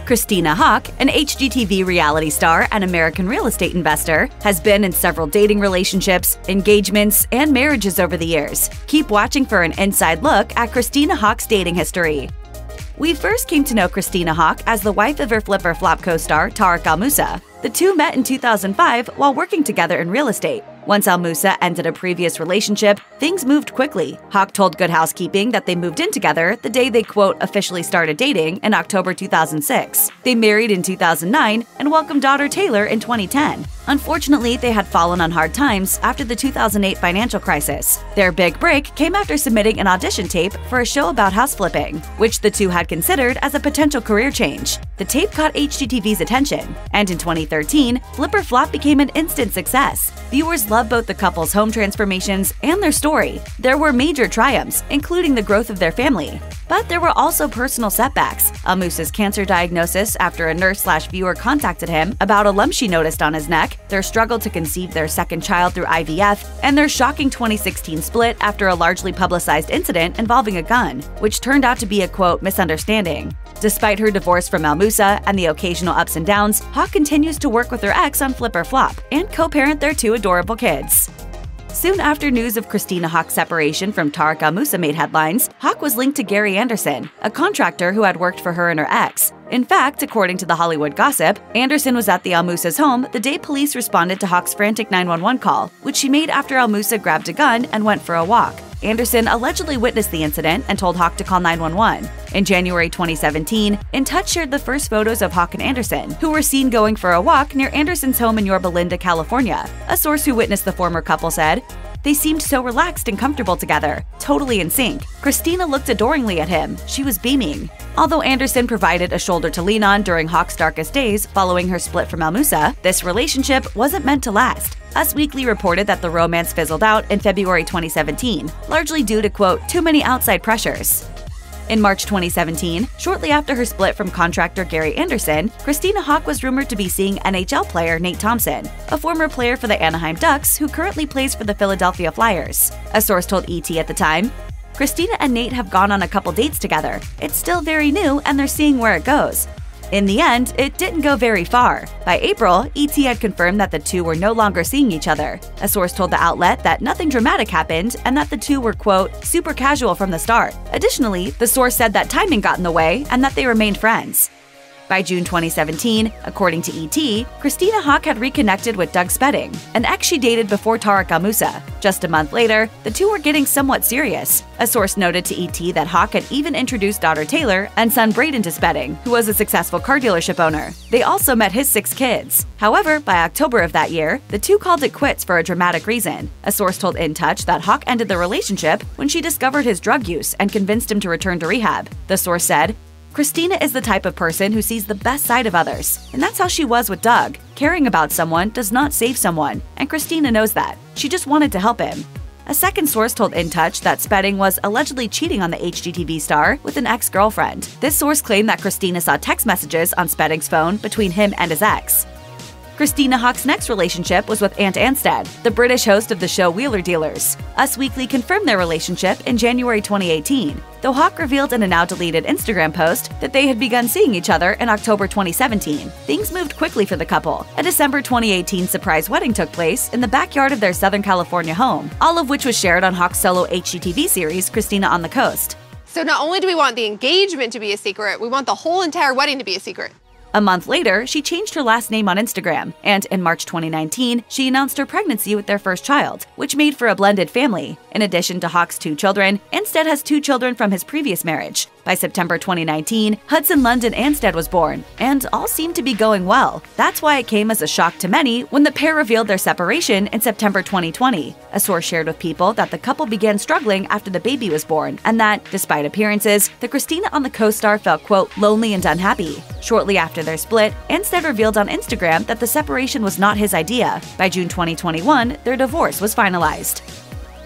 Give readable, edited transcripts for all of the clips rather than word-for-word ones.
Christina Hawk, an HGTV reality star and American real estate investor, has been in several dating relationships, engagements, and marriages over the years. Keep watching for an inside look at Christina Hawk's dating history. We first came to know Christina Hawk as the wife of her Flip or Flop co-star Tarek El Moussa. The two met in 2005 while working together in real estate. Once El Moussa ended a previous relationship, things moved quickly. Hawk told Good Housekeeping that they moved in together the day they, quote, officially started dating in October 2006. They married in 2009 and welcomed daughter Taylor in 2010. Unfortunately, they had fallen on hard times after the 2008 financial crisis. Their big break came after submitting an audition tape for a show about house flipping, which the two had considered as a potential career change. The tape caught HGTV's attention, and in 2013, Flip or Flop became an instant success. Viewers loved both the couple's home transformations and their story. There were major triumphs, including the growth of their family. But there were also personal setbacks. El Moussa's cancer diagnosis after a nurse/viewer contacted him about a lump she noticed on his neck, their struggle to conceive their second child through IVF, and their shocking 2016 split after a largely publicized incident involving a gun, which turned out to be a, quote, misunderstanding. Despite her divorce from El Moussa and the occasional ups and downs, Hawk continues to work with her ex on Flip or Flop and co-parent their two adorable kids. Soon after news of Christina Hawk's separation from Tarek El Moussa made headlines, Hawk was linked to Gary Anderson, a contractor who had worked for her and her ex. In fact, according to The Hollywood Gossip, Anderson was at the El Moussa's home the day police responded to Hawk's frantic 911 call, which she made after El Moussa grabbed a gun and went for a walk. Anderson allegedly witnessed the incident and told Hawk to call 911. In January 2017, In Touch shared the first photos of Hawk and Anderson, who were seen going for a walk near Anderson's home in Yorba Linda, California. A source who witnessed the former couple said, "They seemed so relaxed and comfortable together, totally in sync. Christina looked adoringly at him. She was beaming." Although Anderson provided a shoulder to lean on during Hawk's darkest days following her split from El Moussa, this relationship wasn't meant to last. Us Weekly reported that the romance fizzled out in February 2017, largely due to, quote, too many outside pressures. In March 2017, shortly after her split from contractor Gary Anderson, Christina Hawk was rumored to be seeing NHL player Nate Thompson, a former player for the Anaheim Ducks who currently plays for the Philadelphia Flyers. A source told ET at the time, "Christina and Nate have gone on a couple dates together. It's still very new and they're seeing where it goes." In the end, it didn't go very far. By April, ET had confirmed that the two were no longer seeing each other. A source told the outlet that nothing dramatic happened and that the two were, quote, super casual from the start. Additionally, the source said that timing got in the way and that they remained friends. By June 2017, according to ET, Christina Hawk had reconnected with Doug Spedding, an ex she dated before Tarek El Moussa. Just a month later, the two were getting somewhat serious. A source noted to ET that Hawk had even introduced daughter Taylor and son Braden to Spedding, who was a successful car dealership owner. They also met his 6 kids. However, by October of that year, the two called it quits for a dramatic reason. A source told In Touch that Hawk ended the relationship when she discovered his drug use and convinced him to return to rehab. The source said, "Christina is the type of person who sees the best side of others, and that's how she was with Doug. Caring about someone does not save someone, and Christina knows that. She just wanted to help him." A second source told In Touch that Spedding was allegedly cheating on the HGTV star with an ex-girlfriend. This source claimed that Christina saw text messages on Spedding's phone between him and his ex. Christina Hawk's next relationship was with Ant Anstead, the British host of the show Wheeler Dealers. Us Weekly confirmed their relationship in January 2018, though Hawk revealed in a now-deleted Instagram post that they had begun seeing each other in October 2017. Things moved quickly for the couple. A December 2018 surprise wedding took place in the backyard of their Southern California home, all of which was shared on Hawk's solo HGTV series Christina on the Coast. So not only do we want the engagement to be a secret, we want the whole entire wedding to be a secret. A month later, she changed her last name on Instagram, and in March 2019, she announced her pregnancy with their first child, which made for a blended family. In addition to Hawk's 2 children, Anstead has 2 children from his previous marriage. By September 2019, Hudson London Anstead was born, and all seemed to be going well. That's why it came as a shock to many when the pair revealed their separation in September 2020. A source shared with People that the couple began struggling after the baby was born, and that, despite appearances, the Christina on the Coast star felt, quote, lonely and unhappy. Shortly after their split, Anstead revealed on Instagram that the separation was not his idea. By June 2021, their divorce was finalized.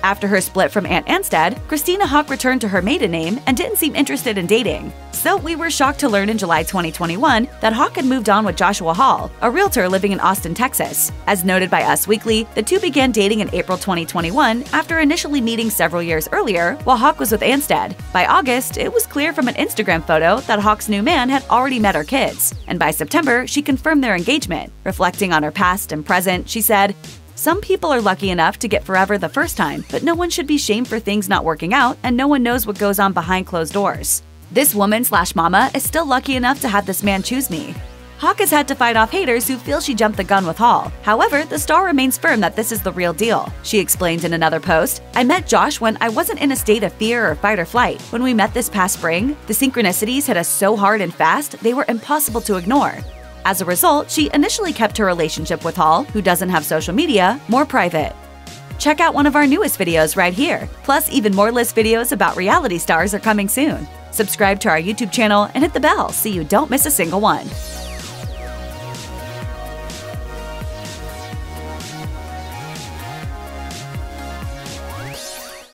After her split from Aunt Anstead, Christina Hawk returned to her maiden name and didn't seem interested in dating. So we were shocked to learn in July 2021 that Hawk had moved on with Joshua Hall, a realtor living in Austin, Texas. As noted by Us Weekly, the two began dating in April 2021 after initially meeting several years earlier while Hawk was with Anstead. By August, it was clear from an Instagram photo that Hawk's new man had already met her kids. And by September, she confirmed their engagement. Reflecting on her past and present, she said, "Some people are lucky enough to get forever the first time, but no one should be shamed for things not working out, and no one knows what goes on behind closed doors. This woman/mama is still lucky enough to have this man choose me." Hawk has had to fight off haters who feel she jumped the gun with Hall. However, the star remains firm that this is the real deal. She explained in another post, "I met Josh when I wasn't in a state of fear or fight or flight. When we met this past spring, the synchronicities hit us so hard and fast, they were impossible to ignore." As a result, she initially kept her relationship with Hall, who doesn't have social media, more private. Check out one of our newest videos right here. Plus, even more list videos about reality stars are coming soon. Subscribe to our YouTube channel and hit the bell so you don't miss a single one.